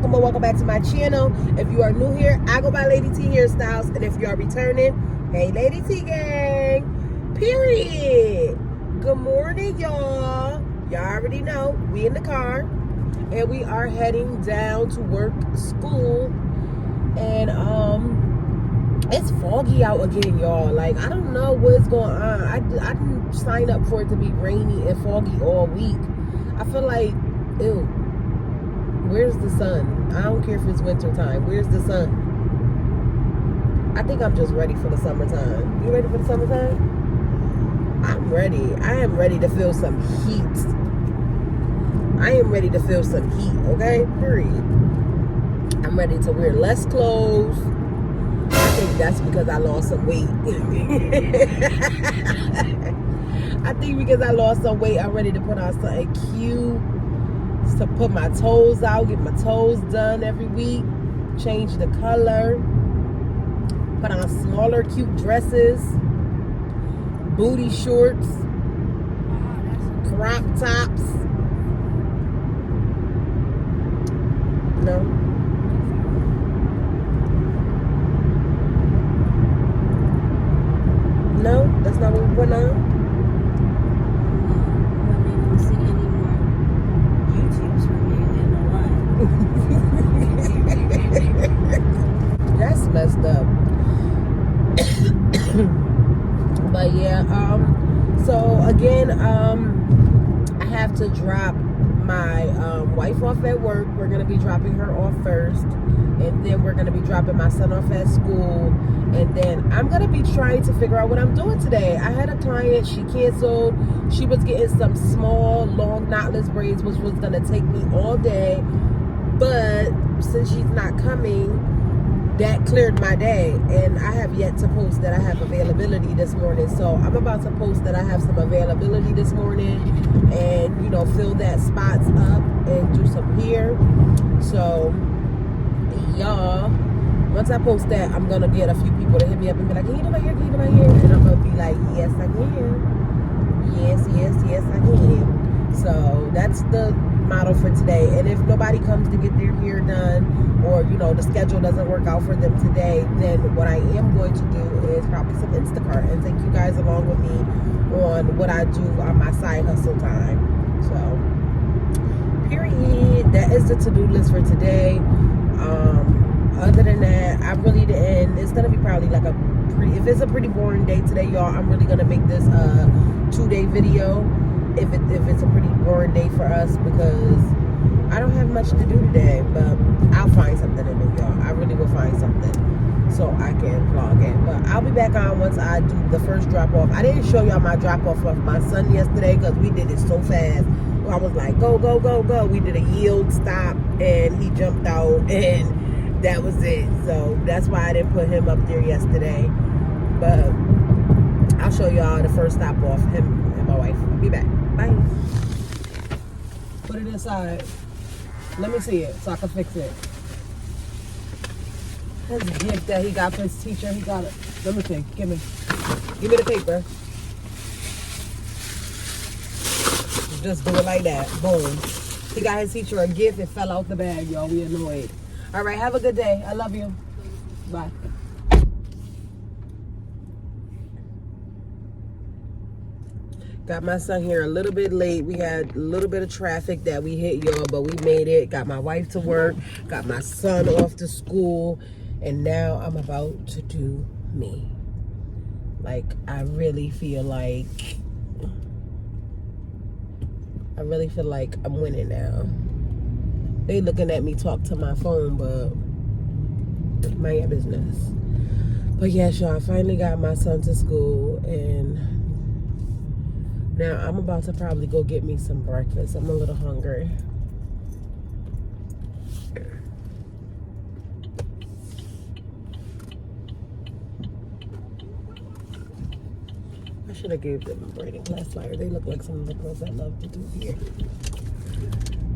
or welcome back to my channel. If you are new here, I go by Lady T Hairstyles, and if you are returning, hey Lady T gang, period. Good morning, y'all. Y'all already know we in the car, and we are heading down to work, school, and it's foggy out again, y'all. Like, I don't know what's going on. I didn't sign up for it to be rainy and foggy all week. I feel like, ew. Where's the sun? I don't care if it's winter time. Where's the sun? I think I'm just ready for the summertime. You ready for the summertime? I'm ready. I am ready to feel some heat. I am ready to feel some heat, okay? Period. I'm ready to wear less clothes. I think that's because I lost some weight. I think because I lost some weight, I'm ready to put on something cute. To put my toes out, get my toes done every week, change the color, put on smaller cute dresses, booty shorts, crop tops. No. No, that's not what we put on. That's messed up. But yeah, so again, I have to drop my wife off at work. We're gonna be dropping her off first, and then we're gonna be dropping my son off at school, and then I'm gonna be trying to figure out what I'm doing today. I had a client, she canceled. She was getting some small, long, knotless braids, which was gonna take me all day, but since she's not coming, that cleared my day, and I have yet to post that I have availability this morning. So I'm about to post that I have some availability this morning, and you know, fill that spots up and do some hair. So y'all, once I post that, I'm gonna get a few people to hit me up and be like, can you do my hair, can you do my hair? And I'm gonna be like, yes I can, yes I can. So that's the model for today. And if nobody comes to get their hair done, or you know, the schedule doesn't work out for them today, then what I am going to do is probably some Instacart and take you guys along with me on what I do on my side hustle time. So period, that is the to-do list for today. Other than that, I really didn't. It's gonna be probably like if it's a pretty boring day today, y'all, I'm really gonna make this a 2-day video if it's a pretty boring day for us, because I don't have much to do today, but I'll find something to do, y'all. I really will find something so I can vlog it. But I'll be back on once I do the first drop off. I didn't show y'all my drop off of my son yesterday because we did it so fast. I was like, go, go, go, go. We did a yield stop, and he jumped out, and that was it. So that's why I didn't put him up there yesterday. But I'll show y'all the first stop off, him and my wife. Be back. Bye. Put it inside. Let me see it so I can fix it. That's a gift that he got for his teacher. He got it. Let me see. Give me the paper. Just do it like that. Boom. He got his teacher a gift. It fell out the bag, y'all. We annoyed. All right. Have a good day. I love you. Bye. Got my son here a little bit late. We had a little bit of traffic that we hit, y'all, but we made it. Got my wife to work. Got my son off to school. And now I'm about to do me. Like, I really feel like I'm winning now. They looking at me talk to my phone, but mind your business. But yes, y'all, I finally got my son to school, and now I'm about to probably go get me some breakfast. I'm a little hungry. I should have gave them a braiding class flyer. They look like some of the clothes I love to do here.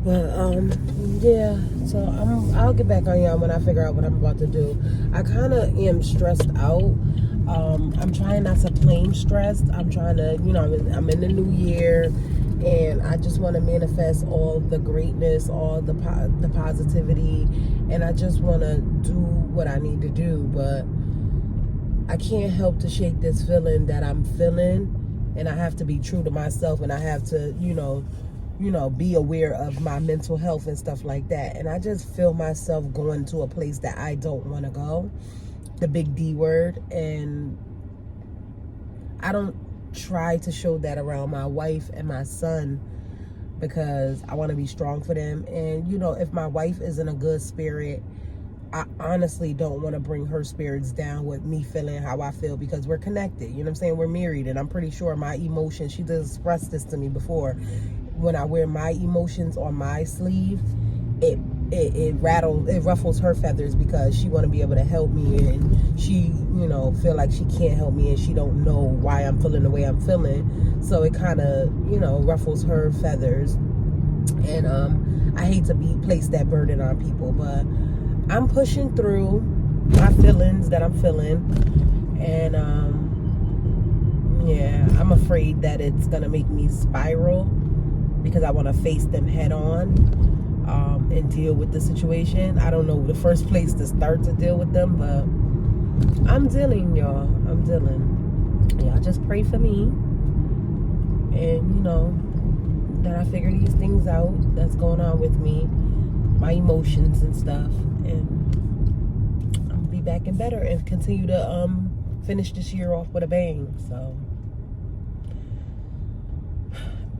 But yeah, so I'll get back on y'all when I figure out what I'm about to do. I kind of am stressed out. I'm trying not to claim stressed. I'm trying to, you know, I'm in the new year, And I just want to manifest all the greatness, all the positivity, and I just want to do what I need to do. But I can't help to shake this feeling that I'm feeling, and I have to be true to myself, and I have to, be aware of my mental health and stuff like that. And I just feel myself going to a place that I don't want to go, the big D word, and I don't try to show that around my wife and my son because I want to be strong for them. And if my wife is in a good spirit, I honestly don't want to bring her spirits down with me feeling how I feel, because we're connected. You know what I'm saying? We're married, and I'm pretty sure my emotions, she does express this to me before, when I wear my emotions on my sleeve, it ruffles her feathers, because she want to be able to help me, and she feel like she can't help me, and she don't know why I'm feeling the way I'm feeling. So it kind of ruffles her feathers, and I hate to place that burden on people, but I'm pushing through my feelings that I'm feeling, and yeah, I'm afraid that it's gonna make me spiral, because I want to face them head on. And deal with the situation. I don't know the first place to start to deal with them, but I'm dealing, y'all. I'm dealing. Y'all just pray for me, and that I figure these things out that's going on with me, my emotions and stuff, and I'll be back and better and continue to finish this year off with a bang. So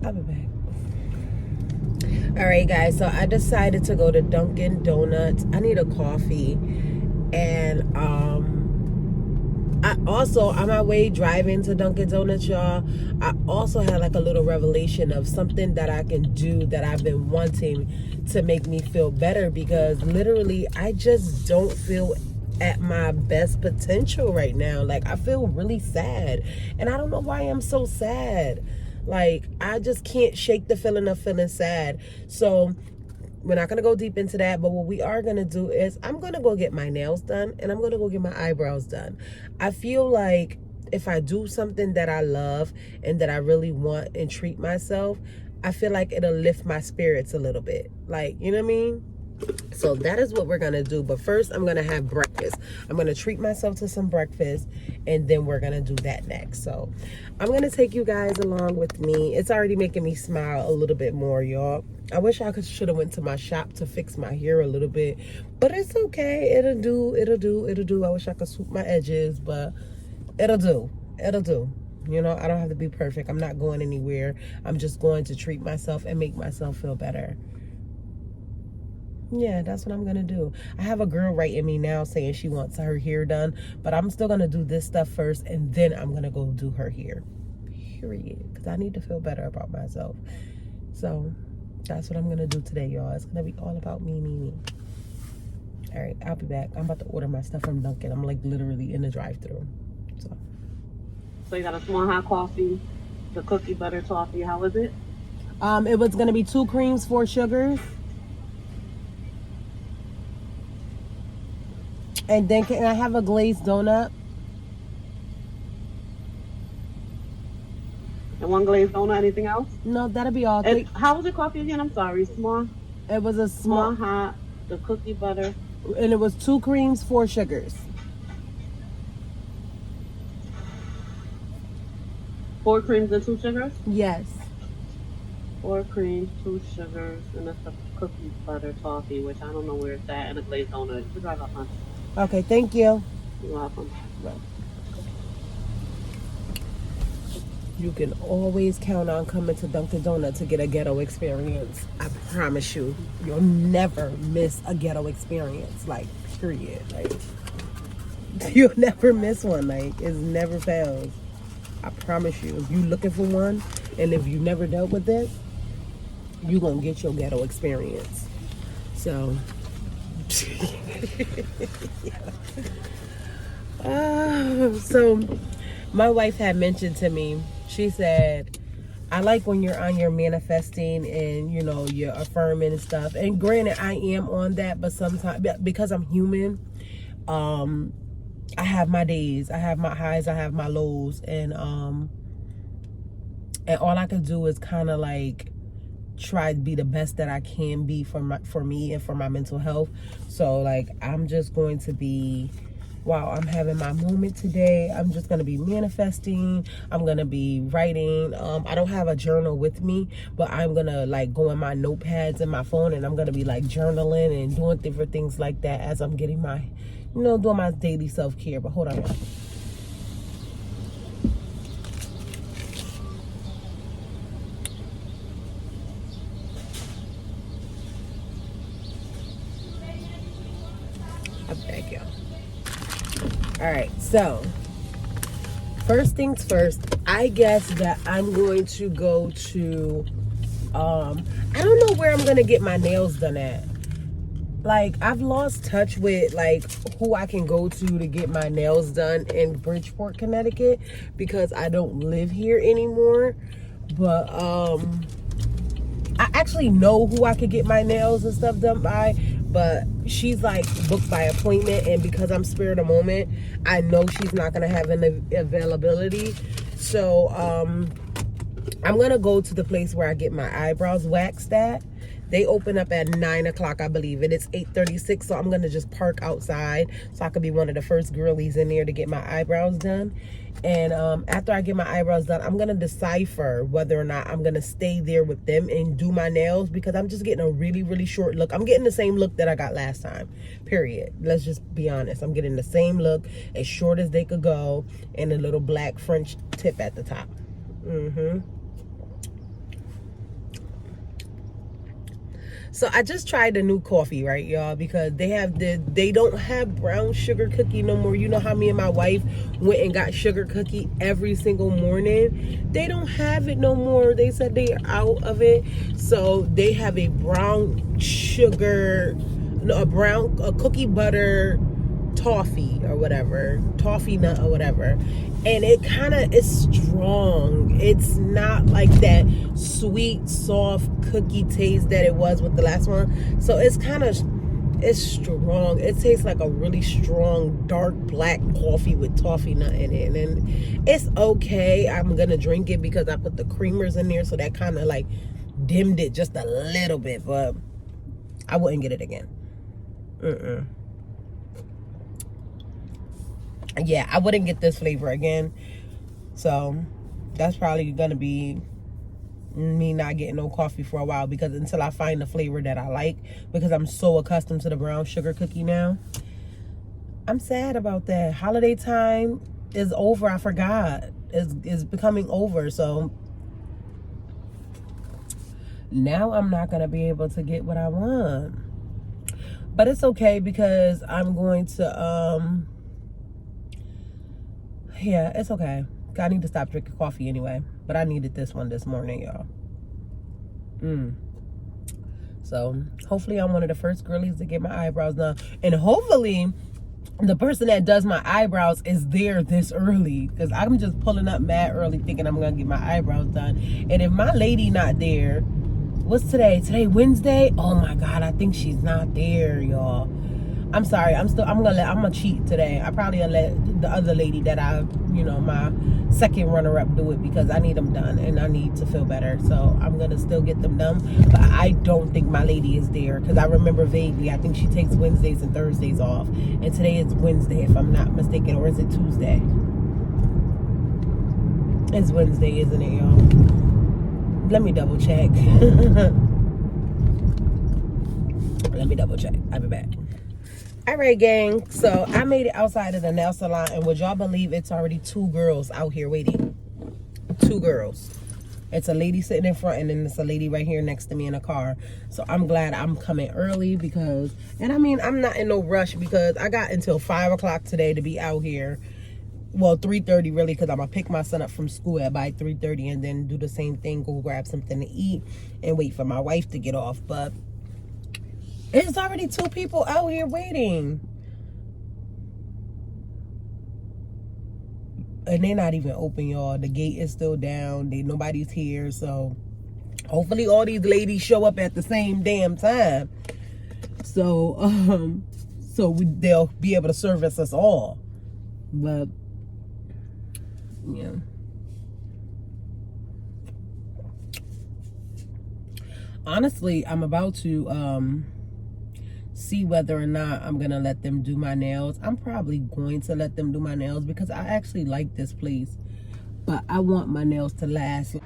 I'll be back. All right, guys, so I decided to go to Dunkin' Donuts. I need a coffee, and I also, on my way driving to Dunkin' Donuts, y'all, I also had like a little revelation of something that I can do that I've been wanting to make me feel better, because literally I just don't feel at my best potential right now. Like, I feel really sad, and I don't know why I'm so sad. Like, I just can't shake the feeling of feeling sad. So we're not going to go deep into that, but what we are going to do is I'm going to go get my nails done, and I'm going to go get my eyebrows done. I feel like if I do something that I love and that I really want and treat myself, I feel like it'll lift my spirits a little bit. Like, you know what I mean? So that is what we're going to do. But first, I'm going to have breakfast. I'm going to treat myself to some breakfast, and then we're going to do that next. So I'm going to take you guys along with me. It's already making me smile a little bit more, y'all. I wish I should have went to my shop to fix my hair a little bit, but it's okay. It'll do. I wish I could swoop my edges, but it'll do. I don't have to be perfect. I'm not going anywhere. I'm just going to treat myself and make myself feel better. Yeah, that's what I'm going to do. I have a girl writing me now saying she wants her hair done, but I'm still going to do this stuff first, and then I'm going to go do her hair. Period. Because I need to feel better about myself. So that's what I'm going to do today, y'all. It's going to be all about me. All right, I'll be back. I'm about to order my stuff from Dunkin'. I'm like literally in the drive-thru. So you got a small hot coffee, the cookie butter toffee. How was it? It was going to be 2 creams, 4 sugars. And then can I have a glazed donut? And 1 glazed donut. Anything else? No, that'll be all. How was the coffee again? I'm sorry. Small. It was a small hot, the cookie butter. And it was 2 creams, 4 sugars. 4 creams and 2 sugars? Yes. 4 creams, 2 sugars, and that's a cookie butter toffee, which I don't know where it's at, and a glazed donut. You can drive up, huh? Okay, thank you. You're welcome. You can always count on coming to Dunkin' Donuts to get a ghetto experience. I promise you. You'll never miss a ghetto experience. Like, period. Like, you'll never miss one. Like, it never fails. I promise you. If you're looking for one, and if you never dealt with this, you're going to get your ghetto experience. So... so my wife had mentioned to me, she said, I like when you're on your manifesting and you're affirming and stuff, and granted I am on that, but sometimes because I'm human, I have my days, I have my highs, I have my lows, and And all I could do is kind of like try to be the best that I can be for me and for my mental health. So like I'm just going to be, while I'm having my moment today, I'm just going to be manifesting. I'm going to be writing. I don't have a journal with me, but I'm going to like go in my notepads and my phone, and I'm going to be like journaling and doing different things like that as I'm getting my, doing my daily self-care. But hold on, y'all. I'm back, y'all. All right, so first things first, I guess that I'm going to go to, I don't know where I'm going to get my nails done at. Like, I've lost touch with, like, who I can go to get my nails done in Bridgeport, Connecticut, because I don't live here anymore. But, I actually know who I could get my nails and stuff done by, but she's like booked by appointment, and because I'm spirit of the moment, I know she's not gonna have an availability. So I'm gonna go to the place where I get my eyebrows waxed at. They open up at 9 o'clock, I believe, and it's 8:36. So I'm gonna just park outside so I could be one of the first girlies in there to get my eyebrows done. And after I get my eyebrows done, I'm gonna decipher whether or not I'm gonna stay there with them and do my nails, because I'm just getting a really, really short look. I'm getting the same look that I got last time, period. Let's just be honest. I'm getting the same look, as short as they could go, and a little black French tip at the top. So I just tried the new coffee, right, y'all? Because they don't have brown sugar cookie no more. You know how me and my wife went and got sugar cookie every single morning? They don't have it no more. They said they're out of it. So they have a brown sugar, no, a cookie butter toffee or whatever, toffee nut or whatever, and it kind of is strong. It's not like that sweet soft cookie taste that it was with the last one. So it's strong. It tastes like a really strong dark black coffee with toffee nut in it, and it's okay. I'm gonna drink it because I put the creamers in there, so that kind of like dimmed it just a little bit, but I wouldn't get it again. Yeah, I wouldn't get this flavor again. So that's probably gonna be me not getting no coffee for a while, because until I find the flavor that I like, because I'm so accustomed to the brown sugar cookie now. I'm sad about that. Holiday time is over. I forgot. It's becoming over. So now I'm not gonna be able to get what I want. But it's okay, because I'm going to yeah, it's okay. I need to stop drinking coffee anyway. But I needed this one this morning, y'all. So hopefully I'm one of the first girlies to get my eyebrows done. And hopefully the person that does my eyebrows is there this early, because I'm just pulling up mad early thinking I'm going to get my eyebrows done. And if my lady not there, what's today? Today Wednesday? Oh my God, I think she's not there, y'all. I'm sorry. I'm gonna cheat today. I probably gonna let the other lady that my second runner-up do it, because I need them done and I need to feel better. So I'm gonna still get them done. But I don't think my lady is there, because I remember vaguely, I think she takes Wednesdays and Thursdays off. And today is Wednesday, if I'm not mistaken, or is it Tuesday? It's Wednesday, isn't it, y'all? Let me double check. Let me double check. I'll be back. All right, gang. So I made it outside of the nail salon, and would y'all believe it's already 2 girls out here waiting? 2 girls. It's a lady sitting in front, and then it's a lady right here next to me in a car. So I'm glad I'm coming early, because, and I mean, I'm not in no rush, because I got until 5 o'clock today to be out here. Well, 3:30 really, because I'm gonna pick my son up from school at by 3:30, and then do the same thing, go grab something to eat and wait for my wife to get off. But there's already 2 people out here waiting. And they're not even open, y'all. The gate is still down. Nobody's here. So hopefully all these ladies show up at the same damn time. So they'll be able to service us all. But yeah. honestly, I'm about to see whether or not I'm gonna let them do my nails. I'm probably going to let them do my nails because I actually like this place, but I want my nails to last.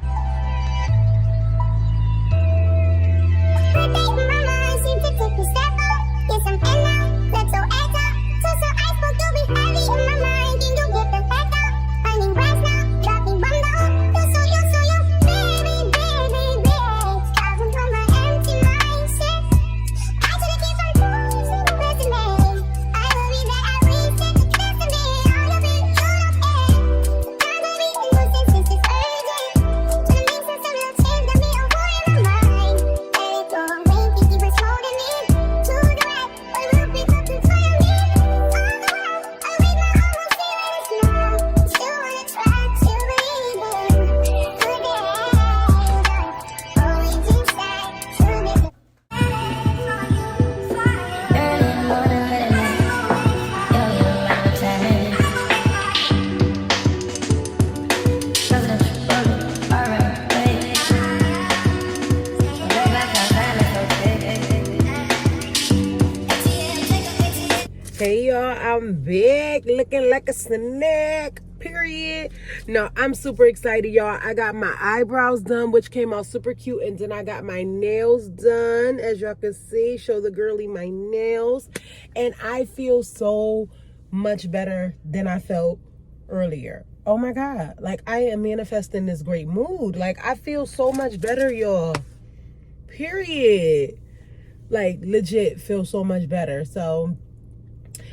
Hey y'all, I'm back looking like a snack, period. No, I'm super excited, y'all. I got my eyebrows done, which came out super cute, and then I got my nails done. As y'all can see, show the girly my nails, and I feel so much better than I felt earlier. Oh my God, like I am manifesting this great mood. Like I feel so much better, y'all, period. Like legit feel so much better. So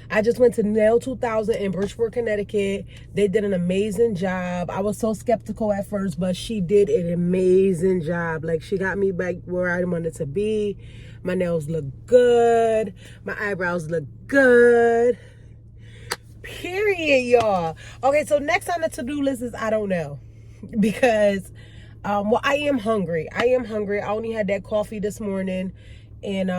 I just went to Nail 2000 in Bridgeport, Connecticut. They did an amazing job. I was so skeptical at first, but she did an amazing job. Like, she got me back where I wanted to be. My nails look good. My eyebrows look good. Period, y'all. Okay, so next on the to-do list is I don't know. Because, well, I am hungry. I only had that coffee this morning. And,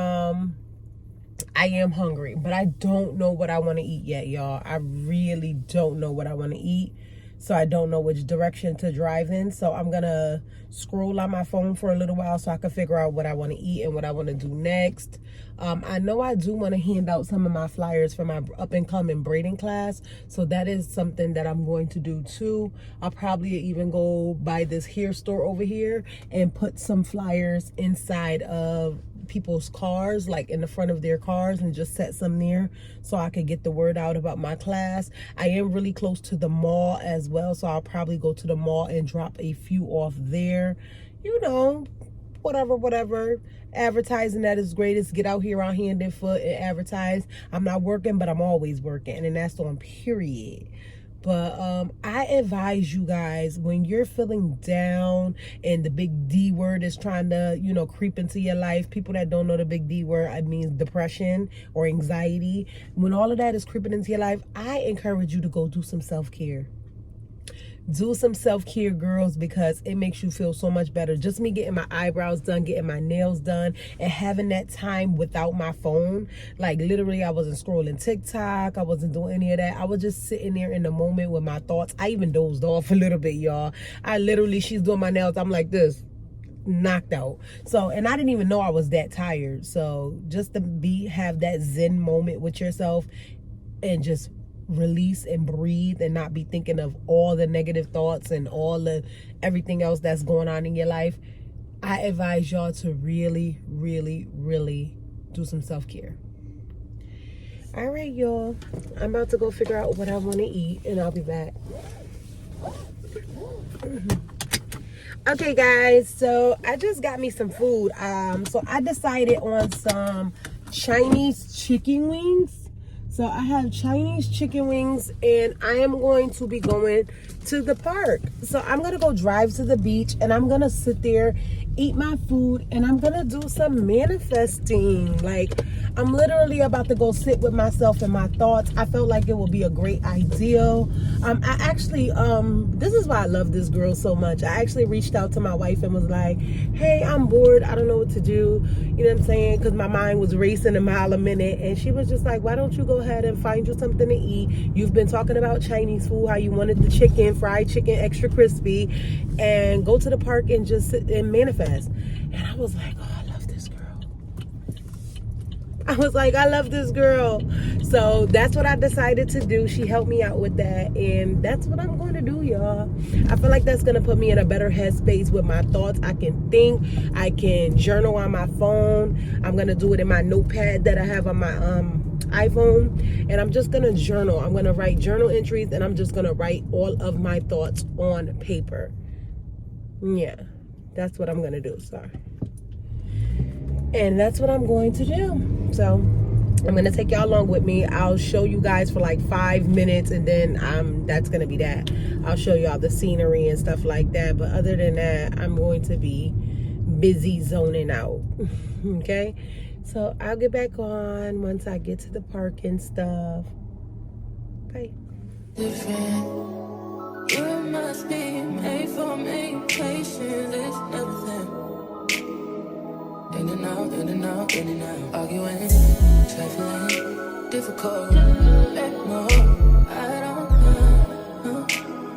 I am hungry, but I don't know what I want to eat yet, y'all. I really don't know what I want to eat. So I don't know which direction to drive in. So I'm going to scroll on my phone for a little while so I can figure out what I want to eat and what I want to do next. I know I do want to hand out some of my flyers for my up and coming braiding class. So that is something that I'm going to do too. I'll probably even go by this hair store over here and put some flyers inside of people's cars, like in the front of their cars, and just set some there so I could get the word out about my class. I am really close to the mall as well, so I'll probably go to the mall and drop a few off there. You know, whatever. Advertising that is greatest. Get out here on hand and foot and advertise. I'm not working, but I'm always working, and that's on period. But I advise you guys, when you're feeling down and the big D word is trying to, you know, creep into your life. People that don't know the big D word, I mean depression or anxiety. When all of that is creeping into your life, I encourage you to go do some self-care. Do some self-care, girls, because it makes you feel so much better. Just me getting my eyebrows done, getting my nails done, and having that time without my phone. Like, literally, I wasn't scrolling TikTok. I wasn't doing any of that. I was just sitting there in the moment with my thoughts. I even dozed off a little bit, y'all. She's doing my nails. I'm like this, knocked out. So, and I didn't even know I was that tired. So, just to have that zen moment with yourself and just release and breathe and not be thinking of all the negative thoughts and all the everything else that's going on in your life. I advise y'all to really do some self-care. All right, y'all, I'm about to go figure out what I want to eat, and I'll be back. Okay, guys, so I just got me some food. So I decided on some Chinese chicken wings. So I have Chinese chicken wings, and I am going to be going to the park. So I'm going to go drive to the beach, and I'm going to sit there, eat my food, and I'm going to do some manifesting. Like, I'm literally about to go sit with myself and my thoughts. I felt like it would be a great idea. I actually, this is why I love this girl so much. I actually reached out to my wife and was like, hey, I'm bored. I don't know what to do. You know what I'm saying? Because my mind was racing a mile a minute. And she was just like, why don't you go ahead and find you something to eat? You've been talking about Chinese food, how you wanted the chicken, fried chicken, extra crispy, and go to the park and just sit and manifest. And I was like, oh, I was like, I love this girl. So that's what I decided to do. She helped me out with that, and that's what I'm going to do, y'all. I feel like that's going to put me in a better headspace with my thoughts. I can think, I can journal on my phone. I'm going to do it in my notepad that I have on my iPhone, and I'm just going to journal. I'm going to write journal entries, and I'm just going to write all of my thoughts on paper. Yeah, that's what I'm going to do. Sorry. And that's what I'm going to do. So I'm going to take y'all along with me. I'll show you guys for like 5 minutes, and then that's going to be that. I'll show y'all the scenery and stuff like that. But other than that, I'm going to be busy zoning out. Okay? So I'll get back on once I get to the park and stuff. Bye. Different. You must be made for me. Patience is nothing. In and out, in and out, in and out. Arguing, trifling, difficult. No, I don't know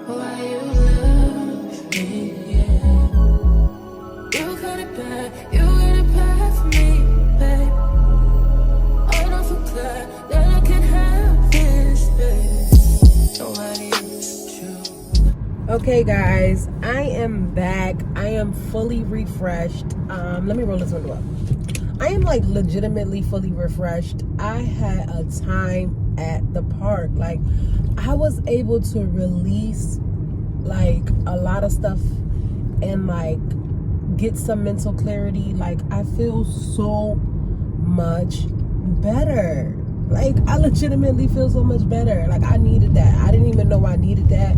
why you love me. Yeah. You got it bad, you got it bad for me, babe. I don't feel glad that I can have this, babe. Nobody is true. Okay, guys, I am back. I am fully refreshed. Let me roll this window up. I am like legitimately fully refreshed. I had a time at the park. Like, I was able to release like a lot of stuff and like get some mental clarity. Like, I feel so much better. Like, I legitimately feel so much better. Like, I needed that. I didn't even know I needed that.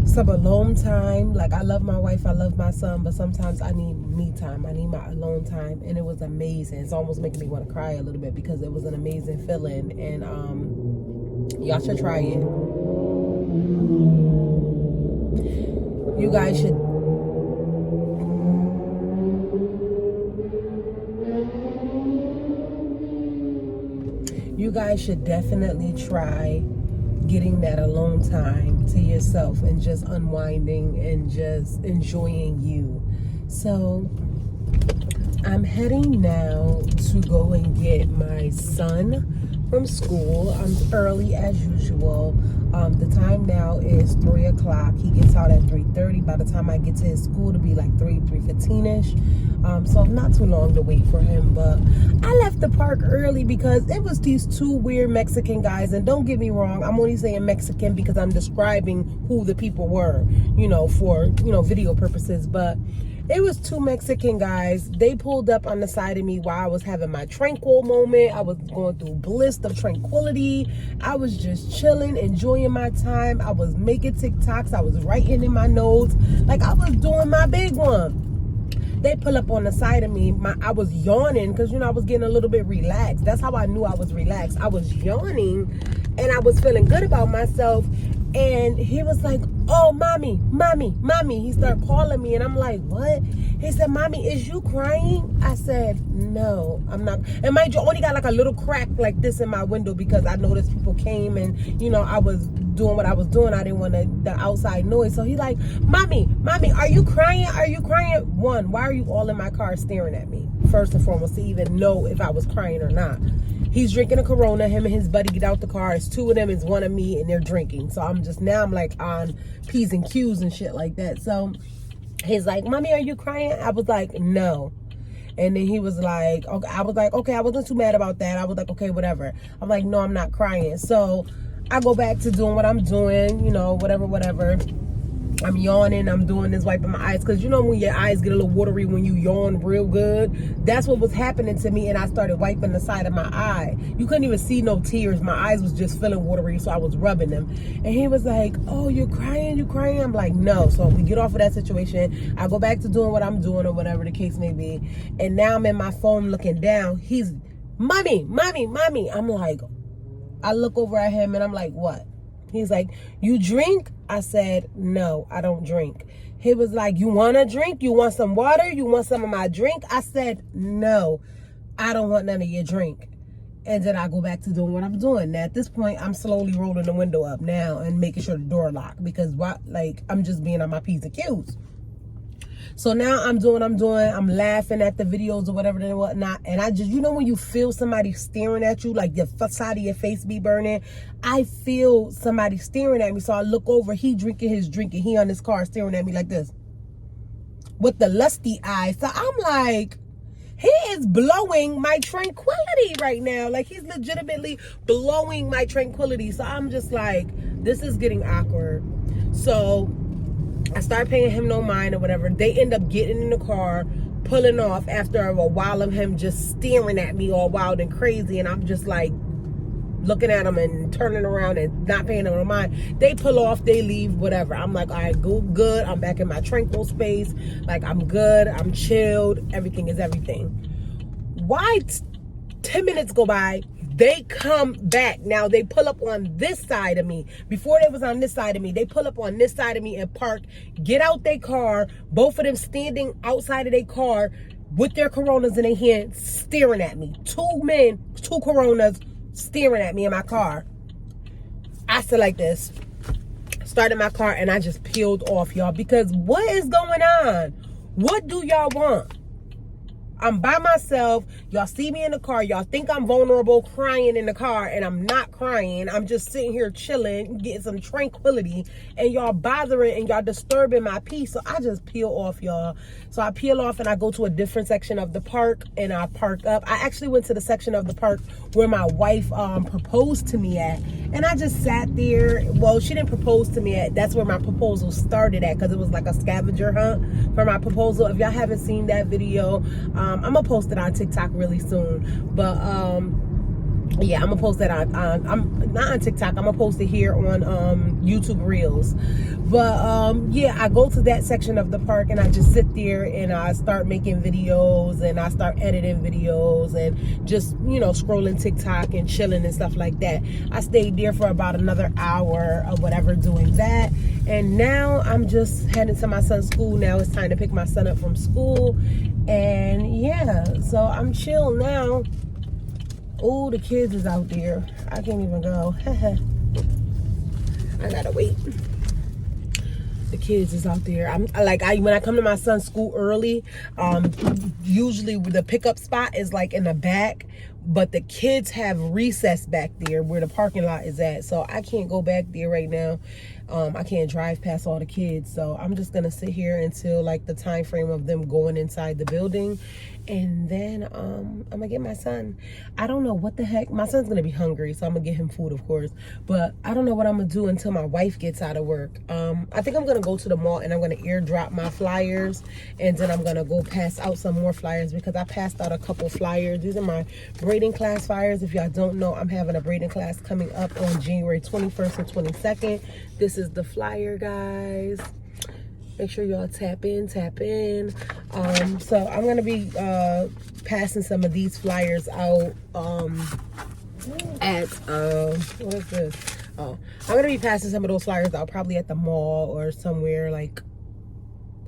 Some alone time. Like, I love my wife, I love my son, but sometimes I need me time. I need my alone time, and it was amazing. It's almost making me want to cry a little bit because it was an amazing feeling, and y'all should try it. You guys should. You guys should definitely try getting that alone time to yourself and just unwinding and just enjoying you. So I'm heading now to go and get my son from school. I'm early as usual. The time now is 3 o'clock. He gets out at 3:30. By the time I get to his school, it'll be like 3:15ish. So not too long to wait for him. But I left the park early because it was these two weird Mexican guys. And don't get me wrong, I'm only saying Mexican because I'm describing who the people were, for, video purposes. But it was two Mexican guys. They pulled up on the side of me while I was having my tranquil moment. I was going through bliss of tranquility. I was just chilling, enjoying my time. I was making TikToks. I was writing in my notes. Like, I was doing my big one. They pull up on the side of me. I was yawning because, I was getting a little bit relaxed. That's how I knew I was relaxed. I was yawning and I was feeling good about myself. And he was like, oh, mommy. He started calling me and I'm like, what? He said, mommy, is you crying? I said, no, I'm not. And mind you, only got like a little crack like this in my window because I noticed people came and, I was doing what I was doing. I didn't want the outside noise. So he's like, mommy, are you crying? Are you crying? One, why are you all in my car staring at me? First and foremost, to even know if I was crying or not. He's drinking a Corona. Him and his buddy get out the car. It's two of them, it's one of me, and they're drinking. So I'm like on P's and Q's and shit like that. So he's like, mommy, are you crying? I was like, no. And then he was like, okay. I was like, okay, I wasn't too mad about that. I was like, okay, whatever. I'm like, no, I'm not crying. So I go back to doing what I'm doing, whatever. I'm yawning, I'm doing this, wiping my eyes, because when your eyes get a little watery when you yawn real good, that's what was happening to me. And I started wiping the side of my eye. You couldn't even see no tears. My eyes was just feeling watery, so I was rubbing them. And he was like, oh, you're crying? I'm like, no. So we get off of that situation. I go back to doing what I'm doing or whatever the case may be. And now I'm in my phone looking down. He's, mommy. I'm like, I look over at him and I'm like, what? He's like, you drink? I said, no, I don't drink. He was like, you want a drink? You want some water? You want some of my drink? I said, no, I don't want none of your drink. And then I go back to doing what I'm doing. Now, at this point, I'm slowly rolling the window up now and making sure the door locked because I'm just being on my P's and Q's. So now I'm doing what I'm doing. I'm laughing at the videos or whatever and whatnot. And I just, you know when you feel somebody staring at you, like the side of your face be burning? I feel somebody staring at me. So I look over, he drinking his drink and he on his car staring at me like this. With the lusty eyes. So I'm like, he is blowing my tranquility right now. Like, he's legitimately blowing my tranquility. So I'm just like, this is getting awkward. So I start paying him no mind or whatever. They end up getting in the car, pulling off after a while of him just staring at me all wild and crazy. And I'm just like looking at him and turning around and not paying them no mind. They pull off, they leave, whatever. I'm like, all right, good. I'm back in my tranquil space. Like, I'm good. I'm chilled. Everything is everything. Why 10 minutes go by, they come back. Now, they pull up on this side of me. Before they was on this side of me, they pull up on this side of me and park, get out their car, both of them standing outside of their car with their Coronas in their hands, staring at me. Two men, two Coronas, staring at me in my car. I said like this, started my car, and I just peeled off, y'all, because what is going on? What do y'all want? I'm by myself. Y'all see me in the car. Y'all think I'm vulnerable crying in the car, and I'm not crying. I'm just sitting here chilling, getting some tranquility, and y'all bothering and y'all disturbing my peace. So I just peel off, y'all. So I peel off and I go to a different section of the park and I park up. I actually went to the section of the park where my wife proposed to me at, and I just sat there. Well, she didn't propose to me at. That's where my proposal started at, because it was like a scavenger hunt for my proposal. If y'all haven't seen that video, I'm gonna post it on TikTok really soon. But yeah, I'm gonna post that on I'm not on TikTok. I'm gonna post it here on YouTube Reels. But yeah, I go to that section of the park and I just sit there and I start making videos and I start editing videos and just, you know, scrolling TikTok and chilling and stuff like that. I stayed there for about another hour or whatever doing that. And now I'm just heading to my son's school. Now it's time to pick my son up from school. And yeah, so I'm chill now. Oh, the kids is out there. I can't even go. I gotta wait. The kids is out there. When I come to my son's school early, usually the pickup spot is like in the back, but the kids have recess back there where the parking lot is at. So I can't go back there right now. I can't drive past all the kids. So I'm just gonna sit here until like the time frame of them going inside the building. And then I'm gonna get my son. I don't know what the heck. My son's gonna be hungry, so I'm gonna get him food, of course. But I don't know what I'm gonna do until my wife gets out of work. I think I'm gonna go to the mall and I'm gonna airdrop my flyers, and then I'm gonna go pass out some more flyers because I passed out a couple flyers. These are my braiding class flyers. If y'all don't know, I'm having a braiding class coming up on January 21st and 22nd. This is the flyer, guys. Make sure y'all tap in. So I'm gonna be passing some of these flyers out at what is this? Oh, I'm gonna be passing some of those flyers out probably at the mall or somewhere, like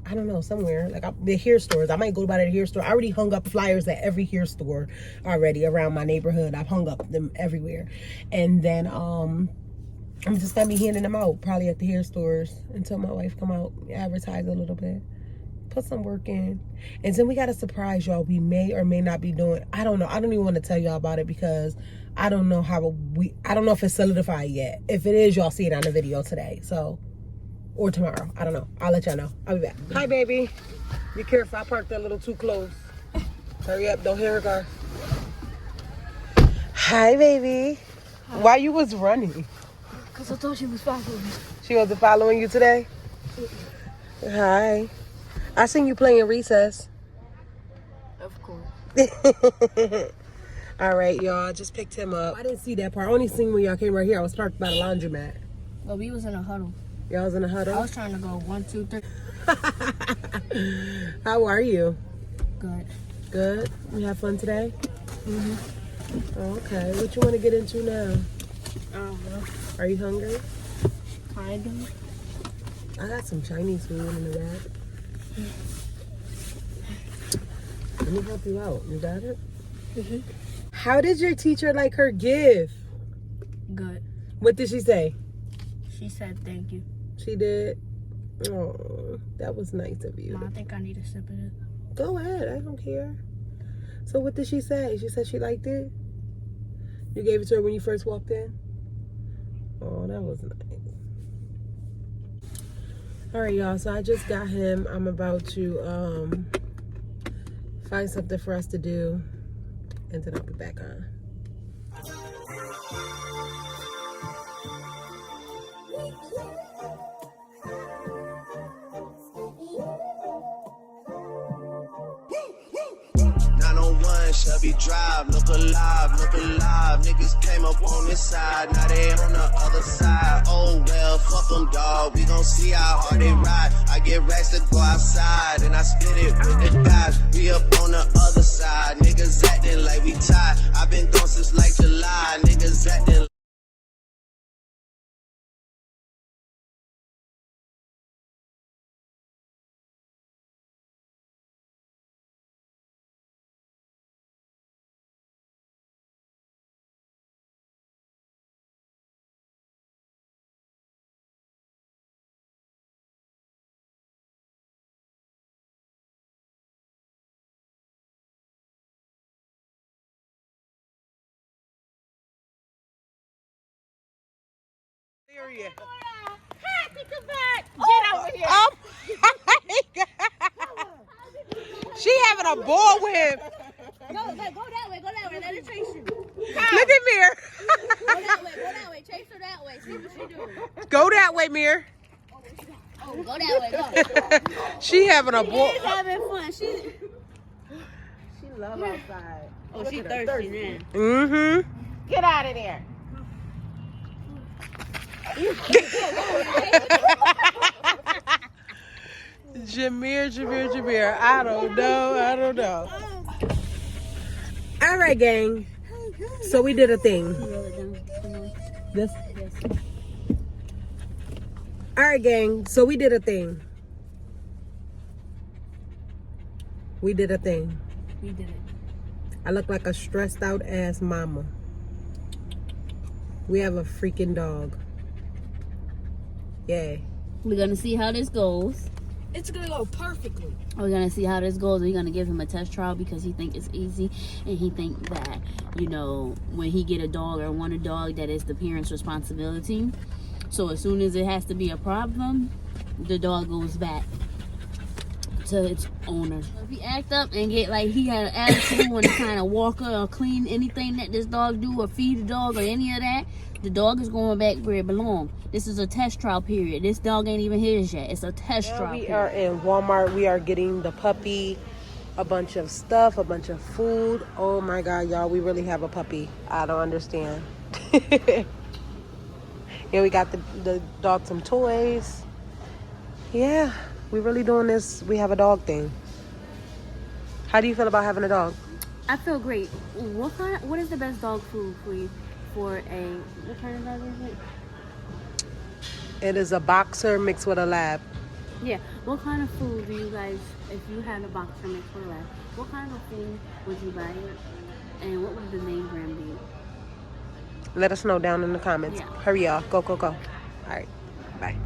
I don't know, somewhere like the hair stores. I might go by the hair store. I already hung up flyers at every hair store already around my neighborhood. I've hung up them everywhere, and then I'm just gonna be handing them out probably at the hair stores until my wife come out, advertise a little bit, put some work in. And then we got a surprise, y'all. We may or may not be doing, I don't know. I don't even want to tell y'all about it because I don't know I don't know if it's solidified yet. If it is, y'all see it on the video today. So, or tomorrow. I don't know. I'll let y'all know. I'll be back. Hi, baby. Be careful. I parked a little too close. Hurry up. Don't hear her car. Hi, baby. Hi. Why you was running? Because I thought she was following me. She wasn't following you today? Hi. I seen you playing recess. Of course. All right, y'all. I just picked him up. I didn't see that part. I only seen when y'all came right here. I was parked by the laundromat. Well, we was in a huddle. Y'all was in a huddle? I was trying to go 1, 2, 3. How are you? Good. Good? You have fun today? Mm-hmm. Okay. What you want to get into now? I don't know. Are you hungry? Kind of. I got some Chinese food in the bag. Let me help you out. You got it? Mm-hmm. How did your teacher like her gift? Good. What did she say? She said thank you. She did? Oh, that was nice of you. Mom, I think I need a sip of it. Go ahead. I don't care. So what did she say? She said she liked it? You gave it to her when you first walked in? Oh, that was nice. All right, y'all. So I just got him. I'm about to find something for us to do, and then I'll be back on. Shelby Drive, look alive, look alive. Niggas came up on this side, now they on the other side. Oh well, fuck them, dawg. We gon' see how hard they ride. I get racks to go outside, and I split it with the guys. We up on the other side. Niggas acting like we tied. I been gone since like July. Niggas acting. Serious. Get over here. Oh my God. She having a ball with him. Go that way. Let her chase you. Look at Mir. Go that way. Chase her that way. See what she doing. Go that way, Mir. Oh, go that way. Go. She having a ball. She's having fun. She love outside. Oh, she thirsty now. Mm-hmm. Get out of there. Jameer. I don't know. All right, gang. So we did a thing. This. All right, gang. So we did a thing. We did it. I look like a stressed out ass mama. We have a freaking dog. Yay. We're gonna see how this goes. It's gonna go perfectly. We're gonna see how this goes. We're gonna give him a test trial because he think it's easy, and he think that, you know, when he get a dog or want a dog, that is the parent's responsibility. So as soon as it has to be a problem, the dog goes back to its owner. If he act up and get like he had an attitude when to kind of walk her or clean anything that this dog do or feed the dog or any of that, the dog is going back where it belongs. This is a test trial period. This dog ain't even his yet. It's a test trial We period. are in Walmart. We are getting the puppy a bunch of stuff, a bunch of food. Oh my God, y'all, we really have a puppy. I don't understand. Yeah, we got the dog some toys. Yeah, we really doing this. We have a dog thing. How do you feel about having a dog? I feel great. What is the best dog food for you? What kind of dog is it? It is a boxer mixed with a lab. Yeah. What kind of food do you guys, if you had a boxer mixed with a lab, what kind of food would you buy it? And what would the name brand be? Let us know down in the comments. Yeah. Hurry, y'all. Go. All right. Bye.